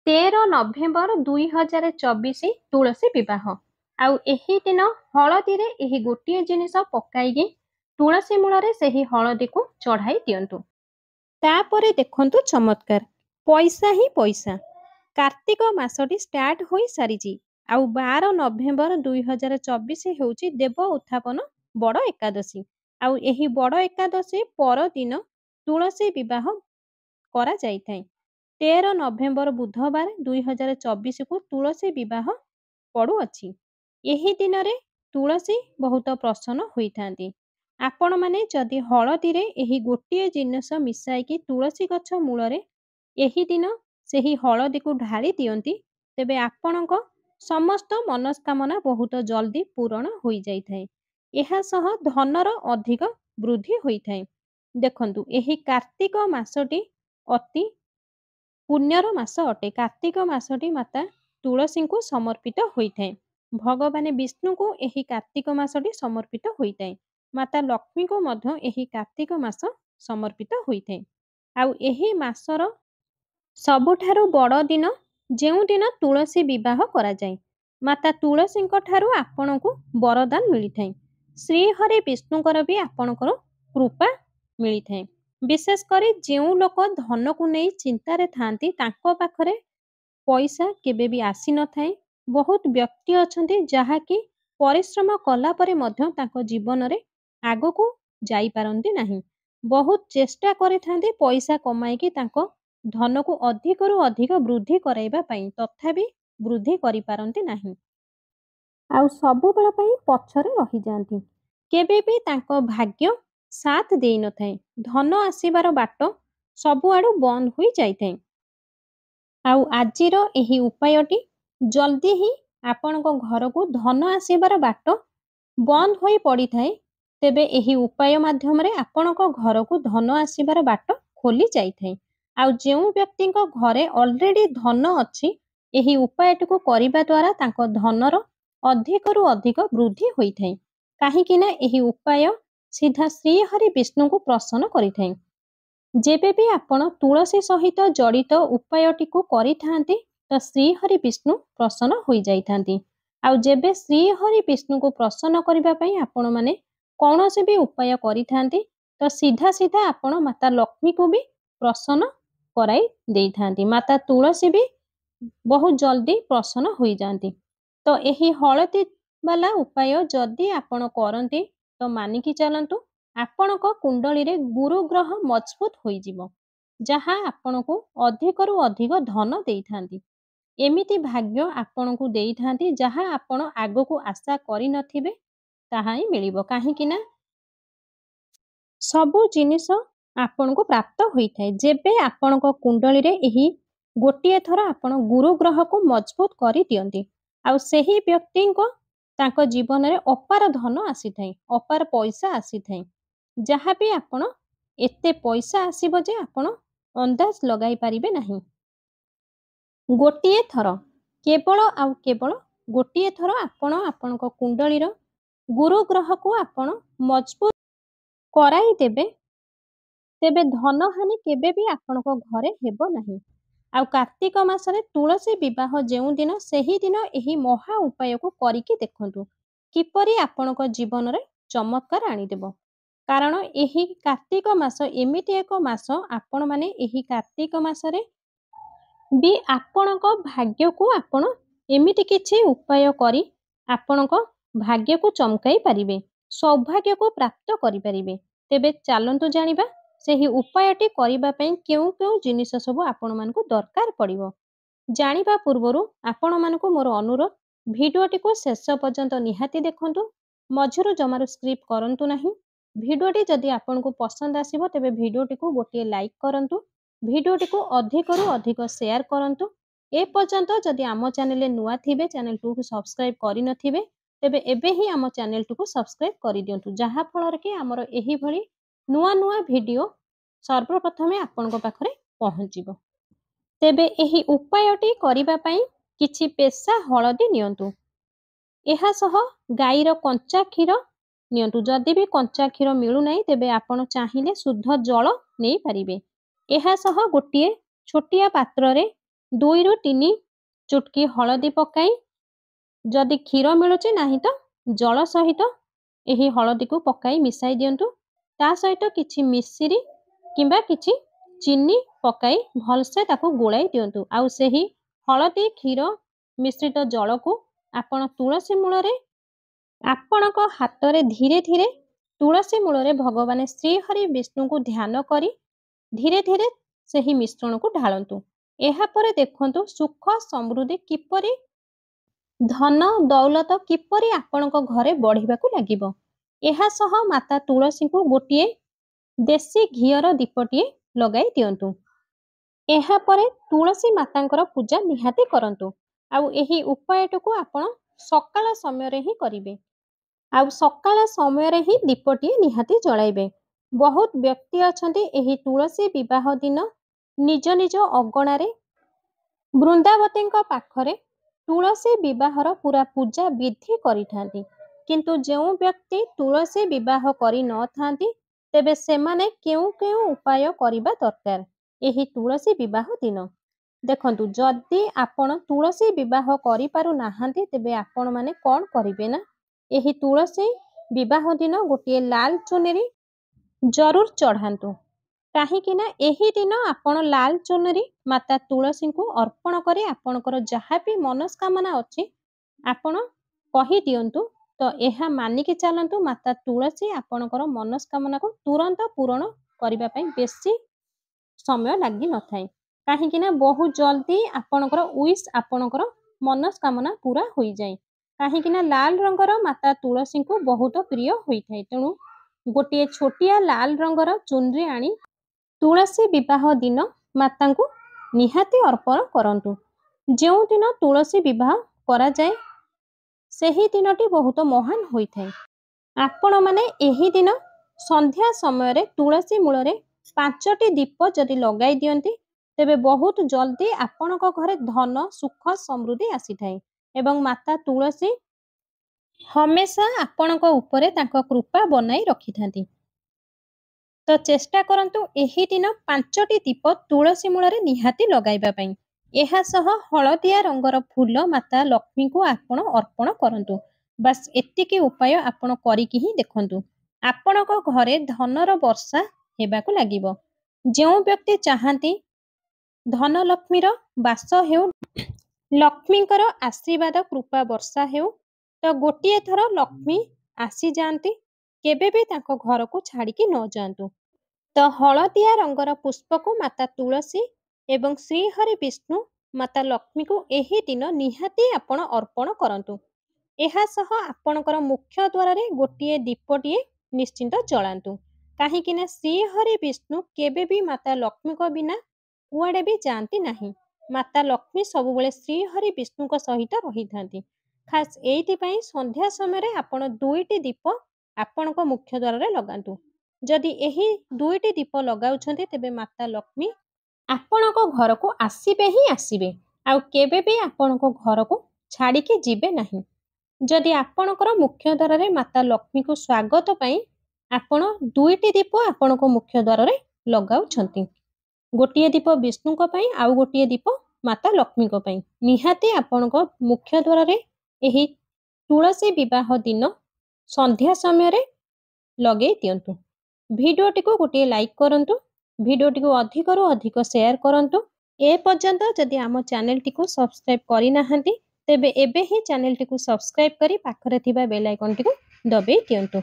13 November 2024 ତୁଳସୀ ବିବାହ। ଆଉ ଏହି ଦିନ ହଳଦୀରେ ଏହି ଗୋଟିଏ ଜିନିଷ ପକାଇକି ତୁଳସୀ ମୂଳରେ ସେହି ହଳଦୀକୁ ଚଢ଼ାଇ ଦିଅନ୍ତୁ। ତାପରେ ଦେଖନ୍ତୁ ଚମତ୍କାର, ପଇସା ହିଁ ପଇସା। କାର୍ତ୍ତିକ ମାସଟି ଷ୍ଟାର୍ଟ ହୋଇ ସାରିଛି। ଆଉ 12 ନଭେମ୍ବର 2024 ହେଉଛି ଦେବ ଉତ୍ଥାପନ ବଡ଼ ଏକାଦଶୀ। ଆଉ ଏହି ବଡ଼ ଏକାଦଶୀ ପରଦିନ ତୁଳସୀ ବିବାହ କରାଯାଇଥାଏ। 13 ନଭେମ୍ବର ବୁଧବାର 2024କୁ ତୁଳସୀ ବିବାହ ପଡ଼ୁଅଛି। ଏହି ଦିନରେ ତୁଳସୀ ବହୁତ ପ୍ରସନ୍ନ ହୋଇଥାନ୍ତି। ଆପଣମାନେ ଯଦି ହଳଦୀରେ ଏହି ଗୋଟିଏ ଜିନିଷ ମିଶାଇକି ତୁଳସୀ ଗଛ ମୂଳରେ ଏହି ଦିନ ସେହି ହଳଦୀକୁ ଢାଳି ଦିଅନ୍ତି, ତେବେ ଆପଣଙ୍କ ସମସ୍ତ ମନସ୍କାମନା ବହୁତ ଜଲ୍ଦି ପୂରଣ ହୋଇଯାଇଥାଏ। ଏହା ସହ ଧନର ଅଧିକ ବୃଦ୍ଧି ହୋଇଥାଏ। ଦେଖନ୍ତୁ, ଏହି କାର୍ତ୍ତିକ ମାସଟି ଅତି ପୁଣ୍ୟର ମାସ ଅଟେ। କାର୍ତ୍ତିକ ମାସଟି ମାତା ତୁଳସୀଙ୍କୁ ସମର୍ପିତ ହୋଇଥାଏ। ଭଗବାନ ବିଷ୍ଣୁଙ୍କୁ ଏହି କାର୍ତ୍ତିକ ମାସଟି ସମର୍ପିତ ହୋଇଥାଏ। ମାତା ଲକ୍ଷ୍ମୀଙ୍କୁ ମଧ୍ୟ ଏହି କାର୍ତ୍ତିକ ମାସ ସମର୍ପିତ ହୋଇଥାଏ। ଆଉ ଏହି ମାସର ସବୁଠାରୁ ବଡ଼ ଦିନ ଯେଉଁଦିନ ତୁଳସୀ ବିବାହ କରାଯାଏ। ମାତା ତୁଳସୀଙ୍କ ଠାରୁ ଆପଣଙ୍କୁ ବରଦାନ ମିଳିଥାଏ। ଶ୍ରୀହରି ବିଷ୍ଣୁଙ୍କର ବି ଆପଣଙ୍କର କୃପା ମିଳିଥାଏ। ବିଶେଷ କରି ଯେଉଁ ଲୋକ ଧନକୁ ନେଇ ଚିନ୍ତାରେ ଥାଆନ୍ତି, ତାଙ୍କ ପାଖରେ ପଇସା କେବେ ବି ଆସିନଥାଏ। ବହୁତ ବ୍ୟକ୍ତି ଅଛନ୍ତି ଯାହାକି ପରିଶ୍ରମ କଲା ପରେ ମଧ୍ୟ ତାଙ୍କ ଜୀବନରେ ଆଗକୁ ଯାଇପାରନ୍ତି ନାହିଁ। ବହୁତ ଚେଷ୍ଟା କରିଥାନ୍ତି ପଇସା କମାଇକି ତାଙ୍କ ଧନକୁ ଅଧିକରୁ ଅଧିକ ବୃଦ୍ଧି କରାଇବା ପାଇଁ, ତଥାପି ବୃଦ୍ଧି କରିପାରନ୍ତି ନାହିଁ। ଆଉ ସବୁବେଳ ପାଇଁ ପଛରେ ରହିଯାଆନ୍ତି। କେବେ ବି ତାଙ୍କ ଭାଗ୍ୟ ସାଥ ଦେଇନଥାଏ। ଧନ ଆସିବାର ବାଟ ସବୁଆଡ଼ୁ ବନ୍ଦ ହୋଇଯାଇଥାଏ। ଆଉ ଆଜିର ଏହି ଉପାୟଟି ଜଲ୍ଦି ହିଁ ଆପଣଙ୍କ ଘରକୁ ଧନ ଆସିବାର ବାଟ ବନ୍ଦ ହୋଇ ପଡ଼ିଥାଏ, ତେବେ ଏହି ଉପାୟ ମାଧ୍ୟମରେ ଆପଣଙ୍କ ଘରକୁ ଧନ ଆସିବାର ବାଟ ଖୋଲି ଯାଇଥାଏ। ଆଉ ଯେଉଁ ବ୍ୟକ୍ତିଙ୍କ ଘରେ ଅଲରେଡି ଧନ ଅଛି, ଏହି ଉପାୟଟିକୁ କରିବା ଦ୍ୱାରା ତାଙ୍କ ଧନର ଅଧିକରୁ ଅଧିକ ବୃଦ୍ଧି ହୋଇଥାଏ। କାହିଁକି ନା ଏହି ଉପାୟ ସିଧା ଶ୍ରୀହରି ବିଷ୍ଣୁଙ୍କୁ ପ୍ରସନ୍ନ କରିଥାଏ। ଯେବେ ବି ଆପଣ ତୁଳସୀ ସହିତ ଜଡ଼ିତ ଉପାୟଟିକୁ କରିଥାନ୍ତି, ତ ଶ୍ରୀହରି ବିଷ୍ଣୁ ପ୍ରସନ୍ନ ହୋଇଯାଇଥାନ୍ତି। ଆଉ ଯେବେ ଶ୍ରୀହରି ବିଷ୍ଣୁଙ୍କୁ ପ୍ରସନ୍ନ କରିବା ପାଇଁ ଆପଣମାନେ କୌଣସି ବି ଉପାୟ କରିଥାନ୍ତି, ତ ସିଧା ସିଧା ଆପଣ ମାତା ଲକ୍ଷ୍ମୀକୁ ବି ପ୍ରସନ୍ନ କରାଇ ଦେଇଥାନ୍ତି। ମାତା ତୁଳସୀ ବି ବହୁତ ଜଲ୍ଦି ପ୍ରସନ୍ନ ହୋଇଯାଆନ୍ତି। ତ ଏହି ହଳଦୀ ବାଲା ଉପାୟ ଯଦି ଆପଣ କରନ୍ତି, ତ ମାନିକି ଚାଲନ୍ତୁ ଆପଣଙ୍କ କୁଣ୍ଡଳୀରେ ଗୁରୁ ଗ୍ରହ ମଜବୁତ ହୋଇଯିବ, ଯାହା ଆପଣଙ୍କୁ ଅଧିକରୁ ଅଧିକ ଧନ ଦେଇଥାନ୍ତି। ଏମିତି ଭାଗ୍ୟ ଆପଣଙ୍କୁ ଦେଇଥାନ୍ତି ଯାହା ଆପଣ ଆଗକୁ ଆଶା କରିନଥିବେ, ତାହା ହିଁ ମିଳିବ। କାହିଁକି ନା ସବୁ ଜିନିଷ ଆପଣଙ୍କୁ ପ୍ରାପ୍ତ ହୋଇଥାଏ ଯେବେ ଆପଣଙ୍କ କୁଣ୍ଡଳୀରେ ଏହି ଗୋଟିଏ ଥର ଆପଣ ଗୁରୁ ଗ୍ରହକୁ ମଜବୁତ କରିଦିଅନ୍ତି। ଆଉ ସେହି ବ୍ୟକ୍ତିଙ୍କ ତାଙ୍କ ଜୀବନରେ ଅପାର ଧନ ଆସିଥାଏ, ଅପାର ପଇସା ଆସିଥାଏ। ଯାହା ବି ଆପଣ ଏତେ ପଇସା ଆସିବ ଯେ ଆପଣ ଅନ୍ଦାଜ ଲଗାଇ ପାରିବେ ନାହିଁ। ଗୋଟିଏ ଥର, କେବଳ ଆଉ କେବଳ ଗୋଟିଏ ଥର ଆପଣ ଆପଣଙ୍କ କୁଣ୍ଡଳୀର ଗୁରୁ ଗ୍ରହକୁ ଆପଣ ମଜବୁତ କରାଇଦେବେ, ତେବେ ଧନହାନି କେବେ ବି ଆପଣଙ୍କ ଘରେ ହେବ ନାହିଁ। ଆଉ କାର୍ତ୍ତିକ ମାସରେ ତୁଳସୀ ବିବାହ ଯେଉଁଦିନ, ସେହିଦିନ ଏହି ମହା ଉପାୟକୁ କରିକି ଦେଖନ୍ତୁ କିପରି ଆପଣଙ୍କ ଜୀବନରେ ଚମତ୍କାର ଆଣିଦେବ। କାରଣ ଏହି କାର୍ତ୍ତିକ ମାସ ଏମିତି ଏକ ମାସ, ଆପଣମାନେ ଏହି କାର୍ତ୍ତିକ ମାସରେ ବି ଆପଣଙ୍କ ଭାଗ୍ୟକୁ ଆପଣ ଏମିତି କିଛି ଉପାୟ କରି ଆପଣଙ୍କ ଭାଗ୍ୟକୁ ଚମକାଇ ପାରିବେ, ସୌଭାଗ୍ୟକୁ ପ୍ରାପ୍ତ କରିପାରିବେ। ତେବେ ଚାଲନ୍ତୁ ଜାଣିବା ସେହି ଉପାୟଟି କରିବା ପାଇଁ କେଉଁ କେଉଁ ଜିନିଷ ସବୁ ଆପଣମାନଙ୍କୁ ଦରକାର ପଡ଼ିବ। ଜାଣିବା ପୂର୍ବରୁ ଆପଣମାନଙ୍କୁ ମୋର ଅନୁରୋଧ, ଭିଡ଼ିଓଟିକୁ ଶେଷ ପର୍ଯ୍ୟନ୍ତ ନିହାତି ଦେଖନ୍ତୁ। ମଝିରୁ ଜମାରୁ ସ୍କିପ୍ କରନ୍ତୁ ନାହିଁ। ଭିଡ଼ିଓଟି ଯଦି ଆପଣଙ୍କୁ ପସନ୍ଦ ଆସିବ, ତେବେ ଭିଡ଼ିଓଟିକୁ ଗୋଟିଏ ଲାଇକ୍ କରନ୍ତୁ। ଭିଡ଼ିଓଟିକୁ ଅଧିକରୁ ଅଧିକ ସେୟାର କରନ୍ତୁ। ଏପର୍ଯ୍ୟନ୍ତ ଯଦି ଆମ ଚ୍ୟାନେଲରେ ନୂଆ ଥିବେ, ଚ୍ୟାନେଲଟିକୁ ସବସ୍କ୍ରାଇବ୍ କରିନଥିବେ, ତେବେ ଏବେ ହିଁ ଆମ ଚ୍ୟାନେଲଟିକୁ ସବସ୍କ୍ରାଇବ୍ କରିଦିଅନ୍ତୁ, ଯାହାଫଳରେ କି ଆମର ଏହିଭଳି ନୂଆ ନୂଆ ଭିଡ଼ିଓ ସର୍ବପ୍ରଥମେ ଆପଣଙ୍କ ପାଖରେ ପହଞ୍ଚିବ। ତେବେ ଏହି ଉପାୟଟି କରିବା ପାଇଁ କିଛି ପେଶା ହଳଦୀ ନିଅନ୍ତୁ। ଏହା ସହ ଗାଈର କଞ୍ଚା କ୍ଷୀର ନିଅନ୍ତୁ। ଯଦି ବି କଞ୍ଚା କ୍ଷୀର ମିଳୁନାହିଁ, ତେବେ ଆପଣ ଚାହିଁଲେ ଶୁଦ୍ଧ ଜଳ ନେଇପାରିବେ। ଏହା ସହ ଗୋଟିଏ ଛୋଟିଆ ପାତ୍ରରେ 2 ରୁ 3 ଚୁଟକି ହଳଦୀ ପକାଇ, ଯଦି କ୍ଷୀର ମିଳୁଛି ନାହିଁ ତ ଜଳ ସହିତ ଏହି ହଳଦୀକୁ ପକାଇ ମିଶାଇ ଦିଅନ୍ତୁ। ତା ସହିତ କିଛି ମିଶ୍ରି କିମ୍ବା କିଛି ଚିନି ପକାଇ ଭଲସେ ତାକୁ ଗୋଳାଇ ଦିଅନ୍ତୁ। ଆଉ ସେହି ହଳଦୀ କ୍ଷୀର ମିଶ୍ରିତ ଜଳକୁ ଆପଣ ତୁଳସୀ ମୂଳରେ ଆପଣଙ୍କ ହାତରେ ଧୀରେ ଧୀରେ ତୁଳସୀ ମୂଳରେ ଭଗବାନ ଶ୍ରୀହରି ବିଷ୍ଣୁଙ୍କୁ ଧ୍ୟାନ କରି ଧୀରେ ଧୀରେ ସେହି ମିଶ୍ରଣକୁ ଢାଳନ୍ତୁ। ଏହାପରେ ଦେଖନ୍ତୁ ସୁଖ ସମୃଦ୍ଧି କିପରି, ଧନ ଦୌଲତ କିପରି ଆପଣଙ୍କ ଘରେ ବଢ଼ିବାକୁ ଲାଗିବ। ଏହା ସହ ମାତା ତୁଳସୀଙ୍କୁ ଗୋଟିଏ ଦେଶୀ ଘିଅର ଦୀପଟିଏ ଲଗାଇ ଦିଅନ୍ତୁ। ଏହାପରେ ତୁଳସୀ ମାତାଙ୍କର ପୂଜା ନିହାତି କରନ୍ତୁ। ଆଉ ଏହି ଉପାୟଟିକୁ ଆପଣ ସକାଳ ସମୟରେ ହିଁ କରିବେ। ଆଉ ସକାଳ ସମୟରେ ହିଁ ଦୀପଟିଏ ନିହାତି ଜଳାଇବେ। ବହୁତ ବ୍ୟକ୍ତି ଅଛନ୍ତି ଏହି ତୁଳସୀ ବିବାହ ଦିନ ନିଜ ନିଜ ଅଗଣାରେ ବୃନ୍ଦାବତୀଙ୍କ ପାଖରେ ତୁଳସୀ ବିବାହର ପୁରା ପୂଜା ବିଧି କରିଥାନ୍ତି। କିନ୍ତୁ ଯେଉଁ ବ୍ୟକ୍ତି ତୁଳସୀ ବିବାହ କରିନଥାନ୍ତି, ତେବେ ସେମାନେ କେଉଁ କେଉଁ ଉପାୟ କରିବା ଦରକାର ଏହି ତୁଳସୀ ବିବାହ ଦିନ? ଦେଖନ୍ତୁ, ଯଦି ଆପଣ ତୁଳସୀ ବିବାହ କରିପାରୁନାହାନ୍ତି, ତେବେ ଆପଣମାନେ କ'ଣ କରିବେ ନା, ଏହି ତୁଳସୀ ବିବାହ ଦିନ ଗୋଟିଏ ଲାଲ ଚୁନରି ଜରୁର ଚଢ଼ାନ୍ତୁ। କାହିଁକି ନା ଏହି ଦିନ ଆପଣ ଲାଲ ଚୁନରି ମାତା ତୁଳସୀଙ୍କୁ ଅର୍ପଣ କରି ଆପଣଙ୍କର ଯାହା ବି ମନସ୍କାମନା ଅଛି ଆପଣ କହିଦିଅନ୍ତୁ। ତ ଏହା ମାନିକି ଚାଲନ୍ତୁ, ମାତା ତୁଳସୀ ଆପଣଙ୍କର ମନସ୍କାମନାକୁ ତୁରନ୍ତ ପୂରଣ କରିବା ପାଇଁ ବେଶୀ ସମୟ ଲାଗିନଥାଏ। କାହିଁକି ନା ବହୁତ ଜଲ୍ଦି ଆପଣଙ୍କର ଆପଣଙ୍କର ମନସ୍କାମନା ପୁରା ହୋଇଯାଏ। କାହିଁକି ନା ଲାଲ ରଙ୍ଗର ମାତା ତୁଳସୀଙ୍କୁ ବହୁତ ପ୍ରିୟ ହୋଇଥାଏ। ତେଣୁ ଗୋଟିଏ ଛୋଟିଆ ଲାଲ ରଙ୍ଗର ଚୁନରି ଆଣି ତୁଳସୀ ବିବାହ ଦିନ ମାତାଙ୍କୁ ନିହାତି ଅର୍ପଣ କରନ୍ତୁ। ଯେଉଁ ଦିନ ତୁଳସୀ ବିବାହ କରାଯାଏ ସେହି ଦିନଟି ବହୁତ ମହାନ ହୋଇଥାଏ। ଆପଣମାନେ ଏହି ଦିନ ସନ୍ଧ୍ୟା ସମୟରେ ତୁଳସୀ ମୂଳରେ 5ଟି ଦୀପ ଯଦି ଲଗାଇ ଦିଅନ୍ତି, ତେବେ ବହୁତ ଜଲ୍ଦି ଆପଣଙ୍କ ଘରେ ଧନ ସୁଖ ସମୃଦ୍ଧି ଆସିଥାଏ ଏବଂ ମାତା ତୁଳସୀ ହମେଶା ଆପଣଙ୍କ ଉପରେ ତାଙ୍କ କୃପା ବନାଇ ରଖିଥାନ୍ତି। ତ ଚେଷ୍ଟା କରନ୍ତୁ ଏହି ଦିନ 5ଟି ଦୀପ ତୁଳସୀ ମୂଳରେ ନିହାତି ଲଗାଇବା ପାଇଁ। ଏହା ସହ ହଳଦିଆ ରଙ୍ଗର ଫୁଲ ମାତା ଲକ୍ଷ୍ମୀଙ୍କୁ ଆପଣ ଅର୍ପଣ କରନ୍ତୁ। ବାସ୍ ଏତିକି ଉପାୟ ଆପଣ କରିକି ହିଁ ଦେଖନ୍ତୁ, ଆପଣଙ୍କ ଘରେ ଧନର ବର୍ଷା ହେବାକୁ ଲାଗିବ। ଯେଉଁ ବ୍ୟକ୍ତି ଚାହାନ୍ତି ଧନଲକ୍ଷ୍ମୀର ବାସ ହେଉ, ଲକ୍ଷ୍ମୀଙ୍କର ଆଶୀର୍ବାଦ କୃପା ବର୍ଷା ହେଉ, ତ ଗୋଟିଏ ଥର ଲକ୍ଷ୍ମୀ ଆସିଯାଆନ୍ତି, କେବେ ବି ତାଙ୍କ ଘରକୁ ଛାଡ଼ିକି ନ ଯାଆନ୍ତୁ। ତ ହଳଦିଆ ରଙ୍ଗର ପୁଷ୍ପକୁ ମାତା ତୁଳସୀ ଏବଂ ଶ୍ରୀହରି ବିଷ୍ଣୁ ମାତା ଲକ୍ଷ୍ମୀଙ୍କୁ ଏହି ଦିନ ନିହାତି ଆପଣ ଅର୍ପଣ କରନ୍ତୁ। ଏହା ସହ ଆପଣଙ୍କର ମୁଖ୍ୟ ଦ୍ୱାରରେ ଗୋଟିଏ ଦୀପଟିଏ ନିଶ୍ଚିନ୍ତ ଜଳାନ୍ତୁ। କାହିଁକି ନା ଶ୍ରୀହରି ବିଷ୍ଣୁ କେବେ ବି ମାତା ଲକ୍ଷ୍ମୀଙ୍କ ବିନା କୁଆଡ଼େ ବି ଯାଆନ୍ତି ନାହିଁ। ମାତା ଲକ୍ଷ୍ମୀ ସବୁବେଳେ ଶ୍ରୀହରି ବିଷ୍ଣୁଙ୍କ ସହିତ ରହିଥାନ୍ତି। ଖାସ୍ ଏଇଥିପାଇଁ ସନ୍ଧ୍ୟା ସମୟରେ ଆପଣ 2ଟି ଦୀପ ଆପଣଙ୍କ ମୁଖ୍ୟ ଦ୍ୱାରରେ ଲଗାନ୍ତୁ। ଯଦି ଏହି 2ଟି ଦୀପ ଲଗାଉଛନ୍ତି, ତେବେ ମାତା ଲକ୍ଷ୍ମୀ ଆପଣଙ୍କ ଘରକୁ ଆସିବେ ହିଁ ଆସିବେ, ଆଉ କେବେ ବି ଆପଣଙ୍କ ଘରକୁ ଛାଡ଼ିକି ଯିବେ ନାହିଁ। ଯଦି ଆପଣଙ୍କର ମୁଖ୍ୟ ଦ୍ୱାରରେ ମାତା ଲକ୍ଷ୍ମୀଙ୍କୁ ସ୍ୱାଗତ ପାଇଁ ଆପଣ 2ଟି ଦୀପ ଆପଣଙ୍କ ମୁଖ୍ୟ ଦ୍ୱାରରେ ଲଗାଉଛନ୍ତି, ଗୋଟିଏ ଦୀପ ବିଷ୍ଣୁଙ୍କ ପାଇଁ ଆଉ ଗୋଟିଏ ଦୀପ ମାତା ଲକ୍ଷ୍ମୀଙ୍କ ପାଇଁ, ନିହାତି ଆପଣଙ୍କ ମୁଖ୍ୟ ଦ୍ୱାରରେ ଏହି ତୁଳସୀ ବିବାହ ଦିନ ସନ୍ଧ୍ୟା ସମୟରେ ଲଗେଇ ଦିଅନ୍ତୁ। ଭିଡ଼ିଓଟିକୁ ଗୋଟିଏ ଲାଇକ୍ କରନ୍ତୁ, ଭିଡ଼ିଓଟିକୁ ଅଧିକରୁ ଅଧିକ ସେୟାର କରନ୍ତୁ। ଏପର୍ଯ୍ୟନ୍ତ ଯଦି ଆମ ଚ୍ୟାନେଲଟିକୁ ସବସ୍କ୍ରାଇବ୍ କରିନାହାନ୍ତି, ତେବେ ଏବେ ହିଁ ଚ୍ୟାନେଲଟିକୁ ସବସ୍କ୍ରାଇବ୍ କରି ପାଖରେ ଥିବା ବେଲ୍ ଆଇକନଟିକୁ ଦବାଇ ଦିଅନ୍ତୁ।